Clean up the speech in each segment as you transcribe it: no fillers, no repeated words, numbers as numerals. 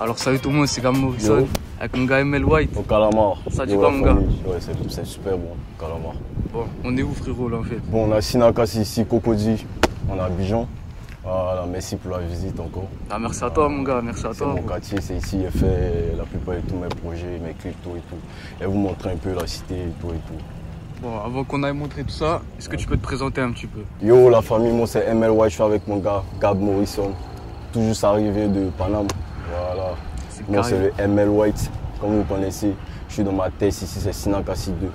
Alors salut tout le monde, c'est Gam Morrison Yo. avec mon gars ML White. Au calamar. Ça dit quoi mon gars? Ouais, c'est super bon, calamar. Bon, on est où frérot là en fait? Bon, on a Sinakasi ici, Cocody, on est à Abidjan. Voilà, merci pour la visite encore. Ah, merci à toi mon gars, merci à toi. C'est mon quartier, c'est ici, j'ai fait la plupart de tous mes projets, mes clips, tout et tout. Et vous montrer un peu la cité et tout et tout. Bon, avant qu'on aille montrer tout ça, est-ce que tu peux te présenter un petit peu? Yo, la famille, moi c'est ML White, je suis avec mon gars Gab Morrison, tout juste arrivé de Paname. Voilà. Moi c'est le ML White, comme vous connaissez. Je suis dans ma thèse ici, c'est Sinakasi 2.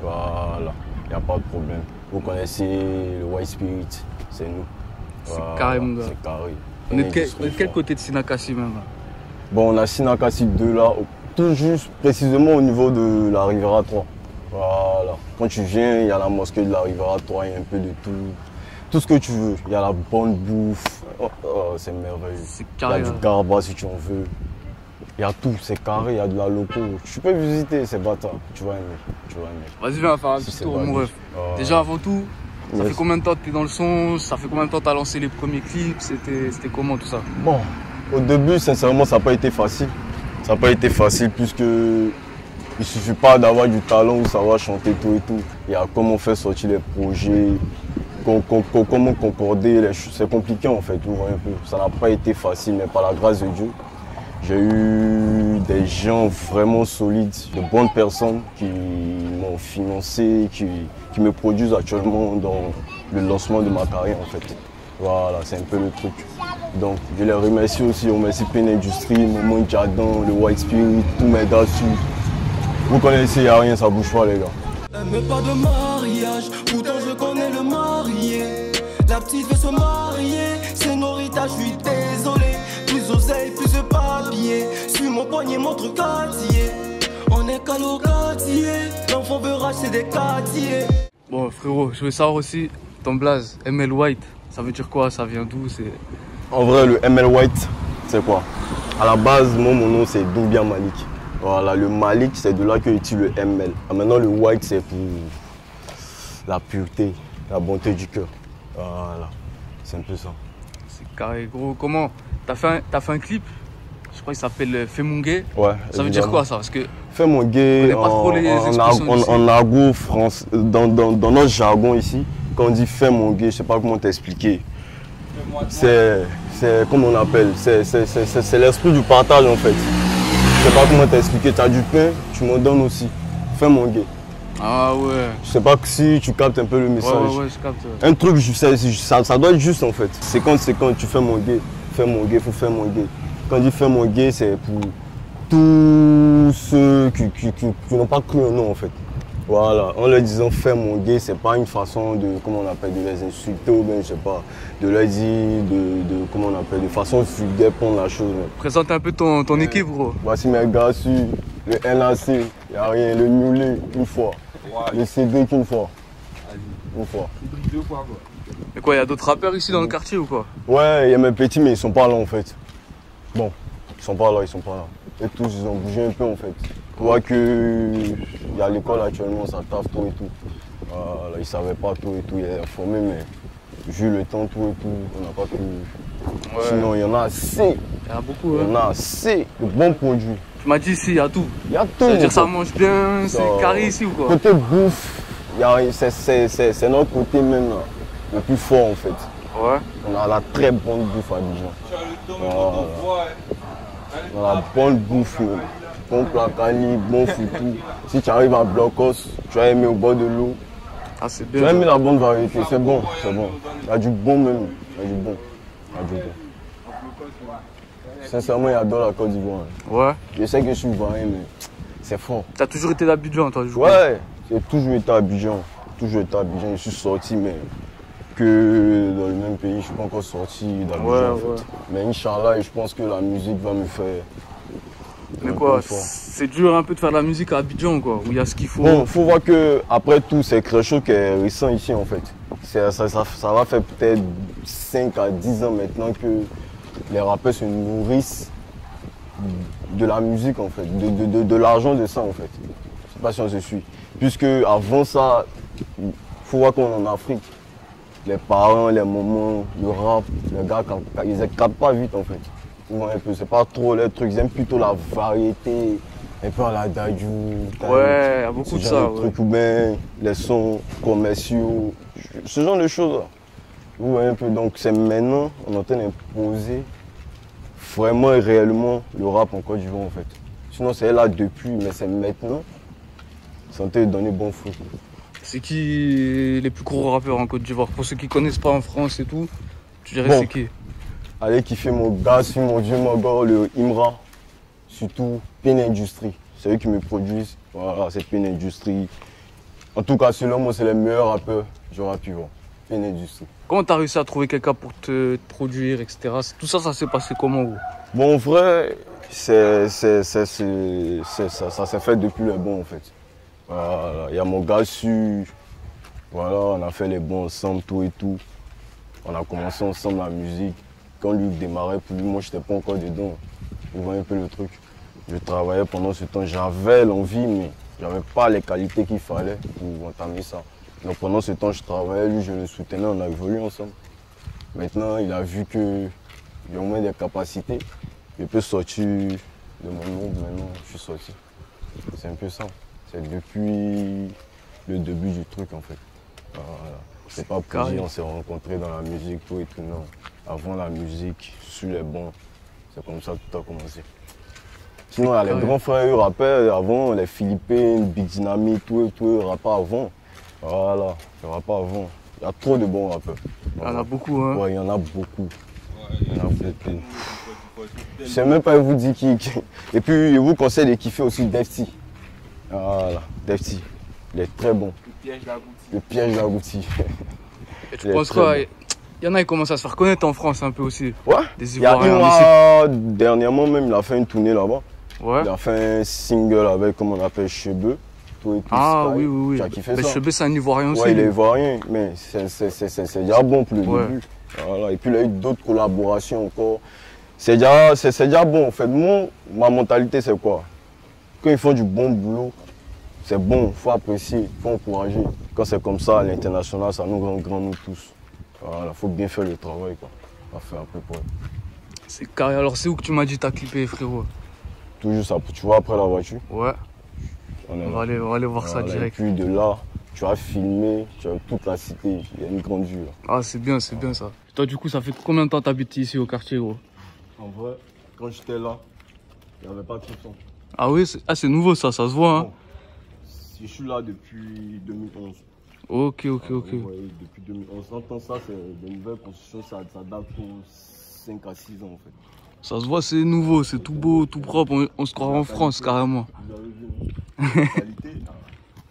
Voilà, il n'y a pas de problème. Vous connaissez le White Spirit, c'est nous. C'est carré mon gars. C'est carré. On est de quel côté de Sinakasi même là? Bon, on a Sinakasi 2 là, tout juste précisément au niveau de la Riviera 3. Voilà. Quand tu viens, il y a la mosquée de la Riviera 3, il y a un peu de tout. Tout ce que tu veux. Il y a la bonne bouffe. C'est merveilleux. C'est carré. Il y a du garba si tu en veux. Il y a tout, c'est carré, il y a de la loco. Tu peux visiter ces bâtards, tu vas aimer. Tu vas aimer. Vas-y, viens faire un petit tour mon ref. Déjà avant tout, ça fait combien de temps que tu es dans le son? Ça fait combien de temps que tu as lancé les premiers clips? C'était comment tout ça? Bon, au début, sincèrement, ça n'a pas été facile. Ça n'a pas été facile puisque il ne suffit pas d'avoir du talent ou savoir chanter tout et tout. Il y a comment faire sortir les projets, comment concorder les choses. C'est compliqué en fait, vous voyez un peu. Ça n'a pas été facile, mais par la grâce de Dieu, j'ai eu des gens vraiment solides, de bonnes personnes qui m'ont financé, qui me produisent actuellement dans le lancement de ma carrière en fait. Voilà, c'est un peu le truc. Donc je les remercie aussi, on remercie Pen Industry, Momo Jadon, le White Spirit, tous mes gars dessus. Vous connaissez, il n'y a rien, ça bouge pas les gars. Mais pas de mariage, pourtant je connais le marié. La petite veut se marier, c'est Norita, je suis désolé. Plus d'oseille, plus de papier. Suis mon poignet, montre quartier. On est qu'à quartier. L'enfant veut racheter des quartiers. Bon frérot, je veux savoir aussi ton blaze, ML White. Ça veut dire quoi? Ça vient d'où? En vrai, le ML White, c'est quoi? À la base, mon nom c'est Doumbia Malik. Voilà, le Malik, c'est de là que utilise le ML. Maintenant, le White, c'est pour la pureté, la bonté du cœur. Voilà, c'est un peu ça. C'est carré, gros. Comment? T'as fait un clip? Je crois qu'il s'appelle Fais mon gay. Ouais. Ça veut dire quoi ça? Parce que Fais mon gay, en argot France, dans notre jargon ici, quand on dit fais mon gay, je sais pas comment t'expliquer. C'est comme on appelle, c'est l'esprit du partage en fait. Je sais pas comment t'expliquer, tu as du pain, tu m'en donnes aussi. Fais mon gay. Ah ouais. Je sais pas si tu captes un peu le message. Ouais, je capte. Un truc, ça doit être juste en fait. 50-50, tu fais mon gay, faut faire mon gay. Quand on dit fais mon gay, c'est pour tous ceux qui n'ont pas cru en nous en fait. Voilà, en leur disant fais mon gay, c'est pas une façon de, comment on appelle, de les insulter ou bien je sais pas, de leur dire, comment on appelle, de façon vulgaire prendre la chose. Présente un peu ton équipe gros. Voici mes gars sur le NAC, il n'y a rien, le Newley une fois, le CD qu'une fois. Une fois. Mais quoi, il y a d'autres rappeurs ici dans le quartier ou quoi? Ouais, il y a mes petits mais ils sont pas là en fait. Bon, ils sont pas là. Et tous ils ont bougé un peu en fait. Tu vois qu'il y a l'école actuellement, ça taffe tout et tout. Voilà, ils ne savaient pas tout et tout, ils étaient formés, mais vu le temps tout et tout, on n'a pas pu. Ouais. Sinon, il y en a assez. Il y en a beaucoup, Il y en a assez de bons produits. Tu m'as dit ici, il y a tout. Il y a tout. Ça veut dire que ça mange bien, c'est carré ici ou quoi? Côté bouffe, c'est notre côté même le plus fort en fait. Ouais. On a la très bonne bouffe à Abidjan. Voilà. On a la bonne bouffe. Bon placali, bon foutu. Si tu arrives à Blocos, tu vas aimer au bord de l'eau. Ah, c'est bien. Tu vas aimer la bonne variété, c'est bon, c'est bon. Il y a du bon même, il y a du bon. Sincèrement, il adore la Côte d'Ivoire. Ouais. Je sais que je suis ivoirien, mais c'est fort. Tu as toujours été d'Abidjan, toi, du coup? Ouais, j'ai toujours été à Abidjan. Je suis sorti, mais que dans le même pays, je ne suis pas encore sorti d'Abidjan en fait. Mais Inch'Allah, je pense que la musique va me faire. Mais quoi, c'est dur un peu de faire de la musique à Abidjan quoi, où il y a ce qu'il faut. Bon, faut voir que après tout, c'est Crécho qui est récent ici en fait. Ça va faire peut-être 5 à 10 ans maintenant que les rappeurs se nourrissent de la musique en fait, de l'argent de ça en fait. Je sais pas si on se suit. Puisque avant ça, il faut voir qu'on est en Afrique. Les parents, les mamans, le rap, les gars, ils ne captent pas vite en fait. Un peu, c'est pas trop les trucs, ils aiment plutôt la variété, un peu à la Dadju. Ouais, il y a beaucoup de ça. Ouais. Trucs ou bien les sons commerciaux, ce genre de choses. Ouais, un peu. Donc c'est maintenant, on est en train d'imposer vraiment et réellement le rap en Côte d'Ivoire en fait. Sinon c'est là depuis, mais c'est maintenant, c'est en train de donner bon fruit. C'est qui les plus gros rappeurs en Côte d'Ivoire? Pour ceux qui connaissent pas en France et tout, tu dirais Bon. c'est qui? Allez kiffer mon gars, sur mon dieu, mon gars, le Imra, surtout Pin Industry. C'est eux qui me produisent. Voilà, c'est Pin Industry. En tout cas, selon moi, c'est les meilleurs rappeurs du rap ivoirien. Pin Industry. Comment t'as réussi à trouver quelqu'un pour te produire, etc. Tout ça, ça s'est passé comment, gros? Bon, en vrai, ça s'est fait depuis le bon, en fait. Voilà, il y a mon gars sur. Voilà, on a fait les bons ensemble, tout et tout. On a commencé ensemble la musique. Quand lui démarrait, pour lui, moi, je n'étais pas encore dedans. Vous voyez un peu le truc. Je travaillais pendant ce temps, j'avais l'envie, mais je n'avais pas les qualités qu'il fallait pour entamer ça. Donc pendant ce temps, je travaillais, lui, je le soutenais, on a évolué ensemble. Maintenant, il a vu que j'ai au moins des capacités. Je peux sortir de mon monde, maintenant, je suis sorti. C'est un peu ça. C'est depuis le début du truc, en fait. Voilà. C'est pas pour dire on s'est rencontrés dans la musique, tout et tout, non. Avant la musique, sur les bons, c'est comme ça que tout a commencé. Sinon, il y a les grands frères, eux, rappeurs avant, les Philippines, Big Dynamite, tout, eux, rappeurs avant. Voilà, les rappeurs avant. Il y a trop de bons rappeurs. Il y en a beaucoup, hein? Ouais, il y en a beaucoup. Il y en a beaucoup. Je sais même pas vous dire qui. Et puis, je vous conseille de kiffer aussi Defty. Voilà, Defty. Il est très bon. Le piège d'Agouti. Et tu penses quoi? Il y en a qui commencent à se faire connaître en France un peu aussi. Ouais. Des Il y a Ivoiriens. dernièrement même, il a fait une tournée là-bas. Ouais. Il a fait un single avec, comment on appelle, Chebeu. Tout et tout. Ah oui, oui, oui. Tu as kiffé ça? Chebeu, c'est un Ivoirien aussi. Ouais, il est Ivoirien, mais c'est déjà bon pour le début. Voilà. Et puis il a eu d'autres collaborations encore. C'est déjà bon. En fait, ma mentalité, c'est quoi? Quand ils font du bon boulot, c'est bon, il faut apprécier, il faut encourager. Quand c'est comme ça, à l'international, ça nous rend grands, nous tous. Voilà, il faut bien faire le travail, quoi. On va faire un peu pour eux. C'est carré. Alors, c'est où que tu m'as dit t'as clippé, frérot? Toujours ça, tu vois, après la voiture. Ouais. On va aller voir ça direct. Et puis de là, tu as filmé, tu as toute la cité, il y a une grande vue là. Ah, c'est bien ça. Toi, du coup, ça fait combien de temps t'habites ici au quartier, gros? En vrai, quand j'étais là, il n'y avait pas de son. Ah oui, c'est nouveau ça se voit, hein? Bon. Je suis là depuis 2011. Ok. Ouais, depuis 2011. On entend ça, c'est des nouvelles constructions, ça date pour 5 à 6 ans en fait. Ça se voit, c'est nouveau, c'est tout beau, tout propre, on se croit en France carrément. Vous avez vu, la qualité, il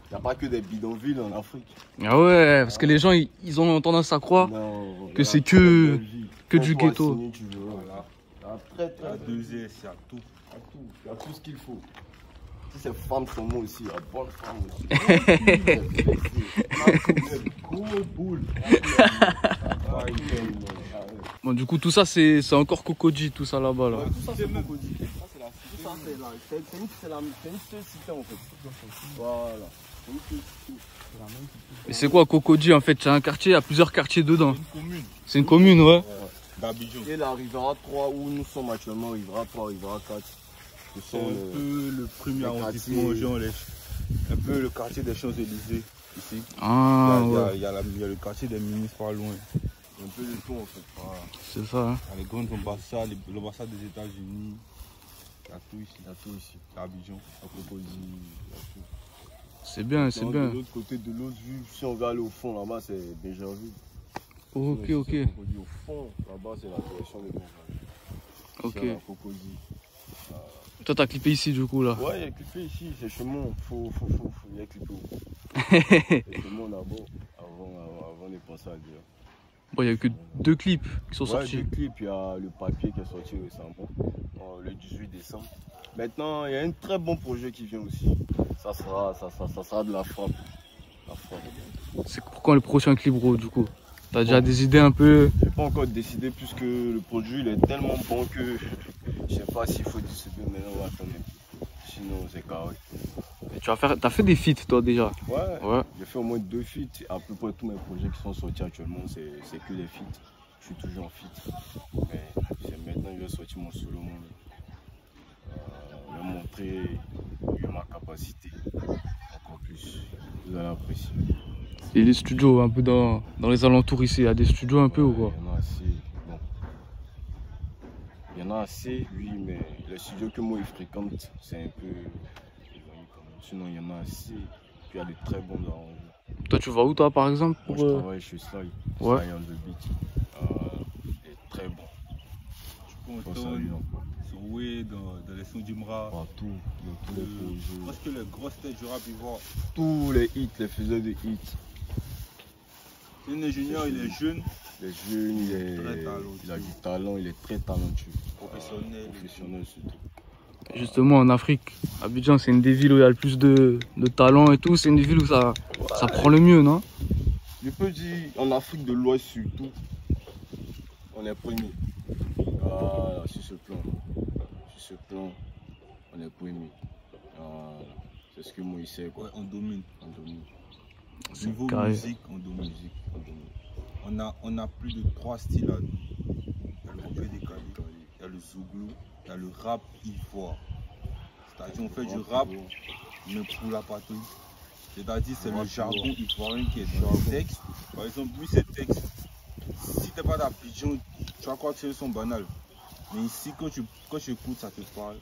n'y a pas que des bidonvilles en Afrique. Ah ouais, parce que les gens, ils ont tendance à croire que c'est que du ghetto. Voilà. Il y a 2S, il y a tout. Il y a tout ce qu'il faut. Si ces femmes sont moi aussi, il y a bonne femme aussi. Gros boule. Bon, du coup, tout ça, c'est encore Cocody, tout ça là-bas. Là. Ouais, tout ça, c'est Cocody. Ça, c'est la cité. C'est une seule cité en fait. Voilà. C'est une seule cité. Et c'est quoi Cocody en fait? C'est un quartier, il y a plusieurs quartiers dedans. C'est une commune. C'est une commune, ouais. D'Abidjan. Et la Rivera 3 où nous sommes actuellement, Rivera 3, Rivera 4. C'est un peu le premier arrondissement, genre un peu le quartier des Champs-Élysées ici. Ah, il y a le quartier des ministres pas loin. Un peu de tout en fait. Voilà. C'est ça. Hein. Il y a les grandes ambassades, l'ambassade des États-Unis. Il y a tout ici. Il y a tout ici. Abidjan, À Cocody, il y a tout. C'est bien, c'est bien. De l'autre côté, de l'autre vue, si on va aller au fond là-bas, c'est Béjerville. Ok. Au fond, là-bas, c'est la direction de Béjerville. Ok. C'est à Cocody. Toi, t'as clippé ici du coup là? Ouais, il y a clippé ici, c'est chez moi. Il y a clippé. C'est chez moi d'abord, avant de passer à dire. Bon, il n'y a eu que 2 clips qui sont Ouais, sortis. 2 clips, il y a le papier qui est sorti récemment, le 18 décembre. Maintenant, il y a un très bon projet qui vient aussi. Ça sera de la frappe. C'est pourquoi le prochain clip, gros, du coup? T'as déjà des idées un peu? J'ai pas encore décidé puisque le produit il est tellement bon que je sais pas s'il faut distribuer maintenant ou attendre. Sinon c'est carré. Et t'as fait des feats toi déjà? Ouais. J'ai fait au moins 2 feats. À peu près tous mes projets qui sont sortis actuellement c'est que des feats. je suis toujours fit. Mais c'est maintenant que je vais sortir mon solo, je vais montrer ma capacité encore plus. Vous allez apprécier. Et les studios un peu dans les alentours ici, il y a des studios un peu ou quoi? Il y en a assez, bon. Il y en a assez, oui, mais les studios que moi je fréquente, c'est un peu... Sinon il y en a assez, puis il y a de très bons arrangeurs. Toi tu vas où toi par exemple pour... Moi je travaille chez Sly, ouais. Sly on the beat. Il est très bon. Tu peux entendre sur Way, dans les sons d'Imra. Partout, dans tous les projets. Parce que les grosses têtes du rap, ils voient. Tous les hits, les faiseurs de hits. C'est un ingénieur, il est jeune. Il est jeune, il a du talent, il est très talentueux. Professionnel surtout. Justement en Afrique, Abidjan c'est une des villes où il y a le plus de talent et tout, c'est une des villes où ça prend le mieux, non? Je peux dire en Afrique de l'Ouest surtout, on est premier. Voilà, sur ce plan, on est premier. C'est ce que moi il sait quoi. Ouais, on domine. Niveau musique, on domine. On a plus de 3 styles à nous. Il y a le coupé décalé, il y a le zouglou, il y a le rap ivoire. C'est-à-dire on fait du rap, mais pour la patrouille. C'est-à-dire c'est le jargon ivoirien qui est dans le texte. Par exemple, lui ces textes, si t'es pas d'Abidjan, tu vas croire que c'est un son banal. Mais ici quand tu écoutes, ça te parle.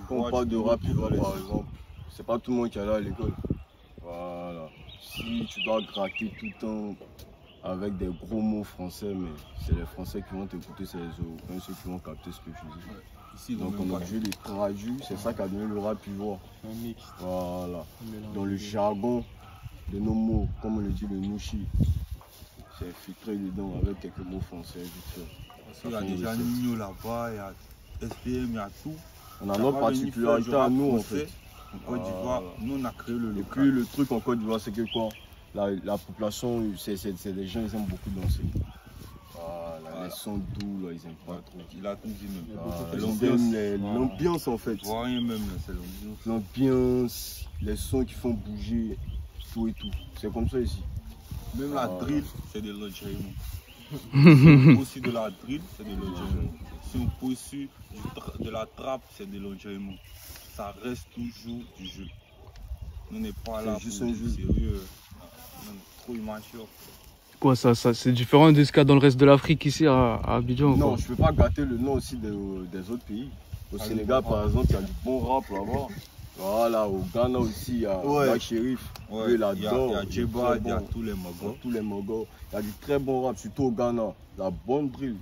Quand on parle de rap ivoire par exemple, c'est pas tout le monde qui est allé à l'école. Voilà. Si tu dois gratter tout le temps avec des gros mots français, mais c'est les Français qui vont t'écouter, c'est les Européens, ceux qui vont capter ce que tu dis. Ouais. Ici, donc on a obligé de traduire, c'est ça qui a donné le rap ivoire. Un mix. Voilà. Dans le jargon de nos mots, comme on le dit le nouchi, c'est infiltré dedans avec quelques mots français vite fait. Il y a déjà Nino là-bas, il y a SPM, il y a tout. On a notre particularité à nous en fait. En Côte d'Ivoire, nous on a créé le local. Et puis le truc en Côte d'Ivoire, c'est que quoi, la population, c'est des gens, ils aiment beaucoup danser. Voilà. Les sons doux, là, ils aiment pas trop. Il a tout dit même. L'ambiance en fait. Rien même, c'est l'ambiance. L'ambiance, les sons qui font bouger, tout et tout. C'est comme ça ici. Même la drill, c'est de l'enjaillement. Si on aussi de la drill, c'est de l'enjaillement. Si on poursuit de la trappe, c'est de l'enjaillement. Ça reste toujours du jeu. On n'est pas là juste pour un du jeu sérieux. On est trop immature. Quoi, ça c'est différent de ce qu'il y a dans le reste de l'Afrique ici à Abidjan? Non, je ne peux pas gâter le nom aussi des autres pays. Au Sénégal par exemple, il y a du bon rap là-bas. Voilà, au Ghana aussi, il y a Black Sheriff. Ouais, il y a Djeba, il y a tous les Mogos. Il y a du très bon rap, surtout au Ghana. La bonne drill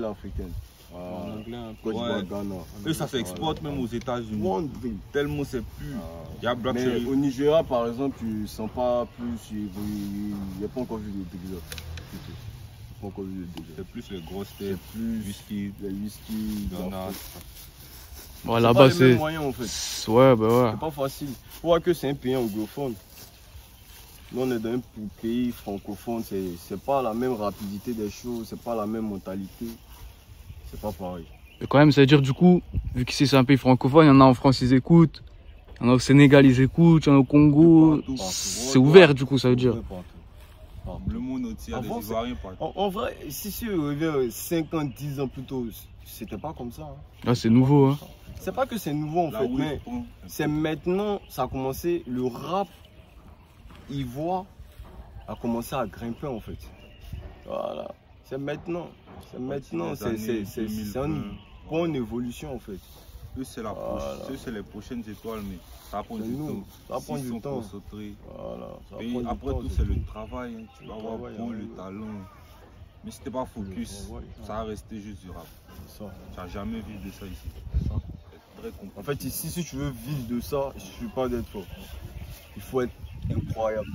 africaine. En anglais un peu. Ghana. Et ça s'exporte même aux États-Unis. Tellement c'est plus. Il y a Black Sheriff. Au Nigeria par exemple, tu ne sens pas plus. Il n'y a pas encore vu de degré. C'est plus les grosses têtes, les whisky, Ghana. Bon, là-bas c'est. En fait. Ouais, bah ouais. C'est pas facile. Faut voir que c'est un pays anglophone. Nous on est dans un pays francophone, c'est pas la même rapidité des choses, c'est pas la même mentalité. C'est pas pareil. Mais quand même, ça veut dire du coup, vu que c'est un pays francophone, il y en a en France, ils écoutent. Il y en a au Sénégal, ils écoutent. Il y en a au Congo. C'est ouvert du coup, ça veut dire. Le monde entier, il y a des Ivoiriens partout. En vrai, si on revient 5 ans, 10 ans plus tôt, c'était pas comme ça. Hein. Là, c'est nouveau. Hein. C'est pas que c'est nouveau en fait, mais c'est maintenant, ça a commencé, le rap ivoire a commencé à grimper en fait. Voilà. C'est maintenant. C'est une bonne évolution en fait. Eux, c'est les prochaines étoiles, mais ça prend du temps. Ça prend du temps. Voilà. Après tout, c'est le travail. Hein. Tu vas avoir le talent. Mais si t'es pas focus, ça va rester juste du rap. Tu n'as jamais vécu de ça ici. Très compliqué. En fait, ici, si tu veux vivre de ça, il ne suffit pas d'être fort. Il faut être incroyable.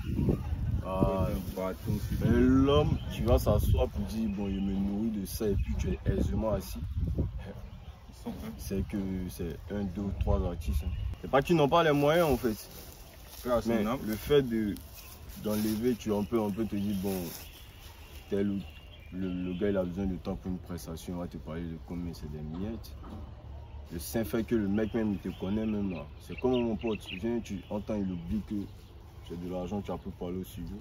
L'homme, tu vas s'asseoir pour dire, bon, il me nourrit de ça et puis tu es aisément assis. C'est que c'est 1, 2, 3 artistes. C'est pas qu'ils n'ont pas les moyens en fait. Mais le fait d'enlever, on peut te dire, bon, tel ou le gars il a besoin de temps pour une prestation, on va te parler de combien c'est des miettes. Le simple fait que le mec même il te connaît même là. C'est comme mon pote, tu entends, il oublie que c'est de l'argent, tu as pu parler au studio.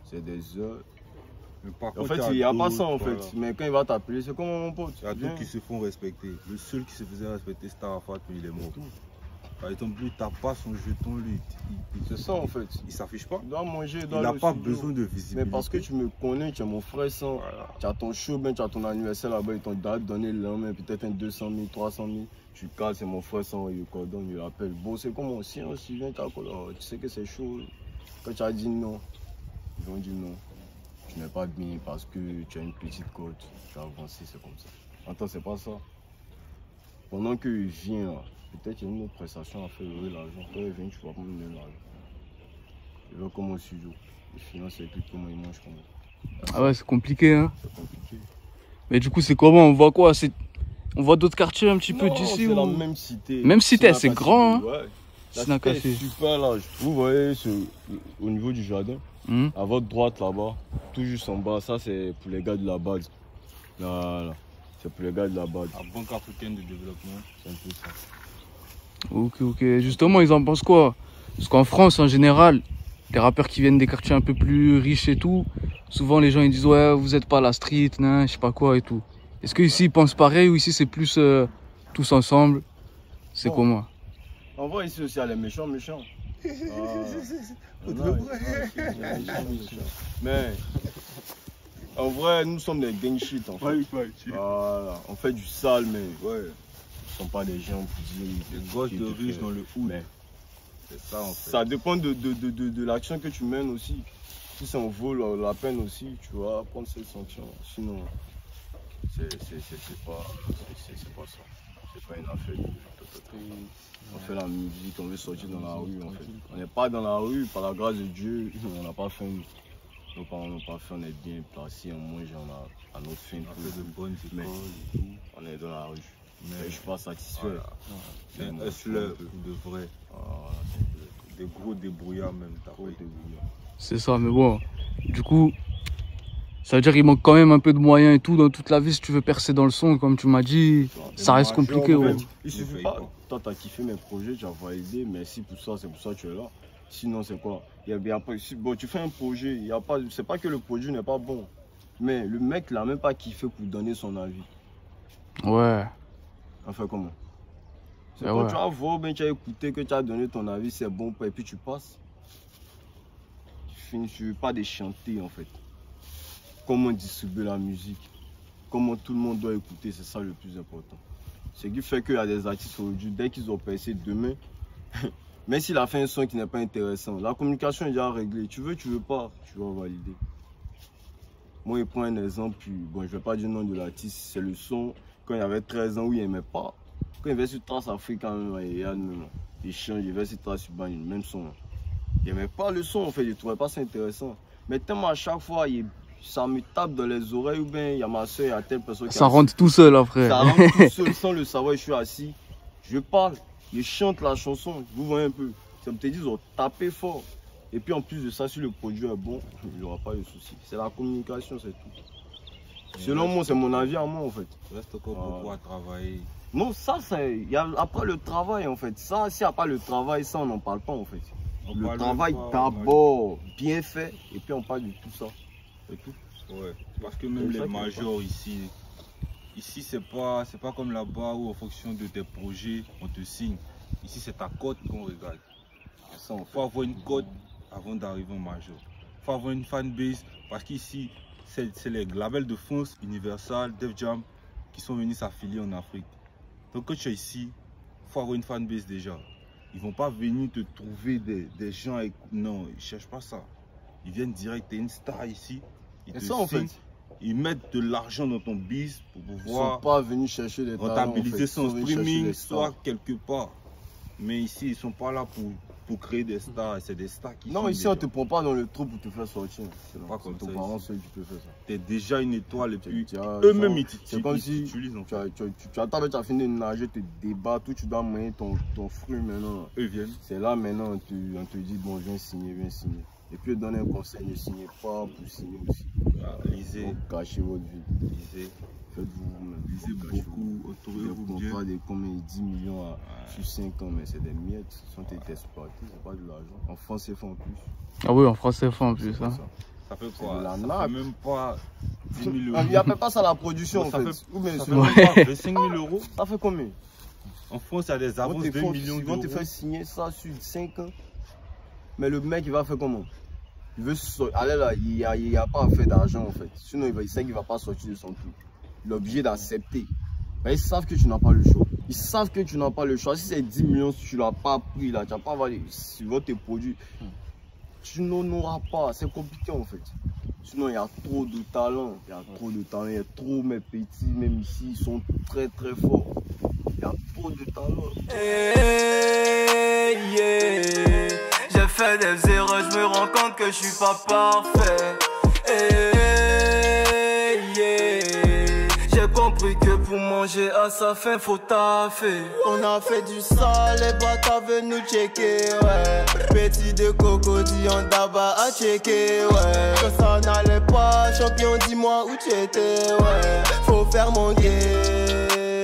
C'est des heures Mais par En contre, fait, il n'y a pas ça en voilà. fait. Mais quand il va t'appeler, c'est comme mon pote. Il y a Viens. d'autres qui se font respecter. Le seul qui se faisait respecter, c'était Arafat, mais il est mort. Par exemple, lui, t'as pas son jeton, lui. C'est ça en fait. Il s'affiche pas. Il doit manger, il Il doit n'a aller au pas studio. besoin de visibilité. Mais parce que tu me connais, tu es mon frère sans. Voilà. Tu as ton show, ben, tu as ton anniversaire là-bas, ils t'ont donné le lendemain, peut-être un 200 000, 300 000. Tu calmes, c'est mon frère sans, il coordonne, il appelle. Bon, c'est comme on sait, si viens, tu sais que c'est chaud. Quand tu as dit non, ils vont dire non. Tu n'es pas bien parce que tu as une petite côte, tu as avancé, c'est comme ça. Attends, c'est pas ça. Pendant qu'il vient, là, peut-être qu'il y a une autre prestation à faire, il y aura l'argent. Quand il vient, tu vas pas me donner l'argent. Il va comme au studio. Les finances, c'est comment il mange, comment. Ah ouais, c'est compliqué, hein. C'est compliqué. Mais du coup, c'est comment? On voit quoi? On voit d'autres quartiers un petit peu Non, d'ici c'est ou... la même cité. Même cité, c'est grand, hein. Ouais. La Sina cité est Café. super large. Vous voyez au niveau du jardin, à votre droite là-bas, tout juste en bas, ça c'est pour les gars de la base. Là. C'est pour les gars de la base. La Banque africaine de développement. C'est un peu ça. Ok. Justement, ils en pensent quoi? Parce qu'en France, en général, les rappeurs qui viennent des quartiers un peu plus riches et tout, souvent les gens ils disent ouais, vous êtes pas à la street, je sais pas quoi et tout. Est-ce qu'ici ils pensent pareil ou ici c'est plus tous ensemble? C'est Bon. comment? En vrai, ici aussi, il y a les méchants. Mais en vrai, nous sommes des gang shit en fait. Voilà. On fait du sale, mais Ouais. ne sont pas des gens pour dire. Les gosses de riches dans le hood. Mais C'est ça en fait. ça dépend de l'action que tu mènes aussi. Si ça en vaut la peine aussi, tu vas prendre cette sanction. Sinon, c'est pas ça. C'est pas une affaire. On fait la musique, on veut sortir dans la rue en fait. On n'est pas dans la rue, par la grâce de Dieu, on n'a pas faim. Nos parents n'ont pas faim, on est bien placés, on mange, on a notre faim. On fait de bonnes Mais écoles et tout. on est dans la rue. Mais Mais je suis pas satisfait. voilà. C'est un hustler de vrai. Voilà, Des gros débrouillards même. T'as trop pas débrouillard. C'est ça, mais bon. Du coup, ça veut dire qu'il manque quand même un peu de moyens et tout dans toute la vie si tu veux percer dans le son, comme tu m'as dit. Ça reste compliqué, ouais. Il suffit pas. Toi, tu as kiffé mes projets, tu as validé, merci pour ça, c'est pour ça que tu es là. Sinon, c'est quoi? Bon, tu fais un projet, c'est pas que le projet n'est pas bon, mais le mec l'a même pas kiffé pour donner son avis. Ouais. Enfin, comment? C'est Ah quand ouais. tu as voir, ben, tu as écouté, que tu as donné ton avis, c'est bon, et puis tu passes. Tu veux pas de chanter en fait. Comment distribuer la musique, comment tout le monde doit écouter, c'est ça le plus important. Ce qui fait qu'il y a des artistes aujourd'hui, dès qu'ils ont percé demain, même s'il a fait un son qui n'est pas intéressant, la communication est déjà réglée. Tu veux pas, tu vas valider. Moi, je prends un exemple, puis bon, je vais pas dire le nom de l'artiste, c'est le son, quand il avait 13 ans où il n'aimait pas. Quand il va sur Trace Afrique, il change, il va sur Trace Urbain, le même son. Il n'aimait pas le son, en fait, il ne trouvait pas ça intéressant. Mais tellement à chaque fois, ça me tape dans les oreilles, ou bien il y a ma soeur, il y a telle personne qui Ça rentre tout seul après. ça rentre tout seul sans le savoir, je suis assis, je parle, je chante la chanson, vous voyez un peu. Ça me te dit, ils ont tapé fort. Et puis en plus de ça, si le produit est bon, il n'y aura pas de souci. C'est la communication, c'est tout. Selon moi, c'est mon avis à moi en fait. Il reste encore beaucoup à travailler. Non, ça, c'est. Après le travail en fait. Ça, s'il n'y a pas le travail, ça, on n'en parle pas en fait. Le travail d'abord, bien fait, et puis on parle de tout ça. C'est tout. Ouais, parce que même les majors ici, c'est pas comme là-bas où en fonction de tes projets, on te signe. Ici, c'est ta cote qu'on regarde. Il faut avoir une cote avant d'arriver au major. Il faut avoir une fanbase, parce qu'ici, c'est les labels de France, Universal, Def Jam, qui sont venus s'affilier en Afrique. Donc quand tu es ici, il faut avoir une fanbase déjà. Ils ne vont pas venir te trouver des gens avec... Non, ils ne cherchent pas ça. Ils viennent direct, tu es une star ici. Ils te ça en fait. Ils mettent de l'argent dans ton biz pour Ils ne pouvoir sont pas venus chercher des talents, rentabiliser en fait. son streaming, soit quelque part. Mais ici, ils ne sont pas là pour créer des stars. C'est des stars qui Non, sont ici, on ne te prend pas dans le trou pour te faire sortir. C'est pas comme ton ça parent ici. seul qui peut faire ça. Tu es déjà une étoile et puis Tiens, eux-mêmes, ils c'est comme si t'utilisent. En fait. tu attends, tu as fini de nager, tu te débats, tout, tu dois mener ton fruit maintenant. Eux viennent. C'est là maintenant, on te dit, bon, viens signer. Et puis, donne un conseil, ne signez pas pour signer aussi. Lisez, Pour cacher votre vie. lisez. Faites-vous vous-même. Lisez beaucoup, entourez-vous Des bien. contrats de combien 10 millions sur 5 ans, mais c'est des miettes. Ce sont été exploités, c'est pas de l'argent. En France, c'est fait en plus. Ah oui, en français, en plus. C'est Hein. ça. Ça fait C'est quoi? de la Ça nappe. fait même pas 10 000 Il euros. n'y a pas ça la production en Ça fait. fait- Ou bien Ça c'est- fait même pas 25 000 euros. ça fait combien? En France, il y a des Ils vont avances te de 2 millions ils vont te d'euros. faire signer ça sur 5 ans. Mais le mec, il va faire comment? Il veut aller là, il n'y a pas à faire d'argent en fait. Sinon, il sait qu'il ne va pas sortir de son truc. Il est obligé d'accepter. Mais ils savent que tu n'as pas le choix. Ils savent que tu n'as pas le choix. Si c'est 10 millions, si tu ne l'as pas pris, là, tu n'as pas valé, ils vont te produire. Tu n'en auras pas. C'est compliqué en fait. Sinon, il y a trop de talent. Il y a trop de talent. Il y a trop, mes petits, même ici, ils sont très très forts. Il y a trop de talent. Hey, yeah. J'ai fait des erreurs, je me rends compte que je suis pas parfait. Hey, yeah. J'ai compris que pour manger à sa faim, faut taffer. On a fait du sale, les boîtes avaient nous checker, ouais. Petit de cocodille, on d'aba à checker, ouais. Quand ça n'allait pas, champion, dis-moi où tu étais, ouais. Faut faire mon game.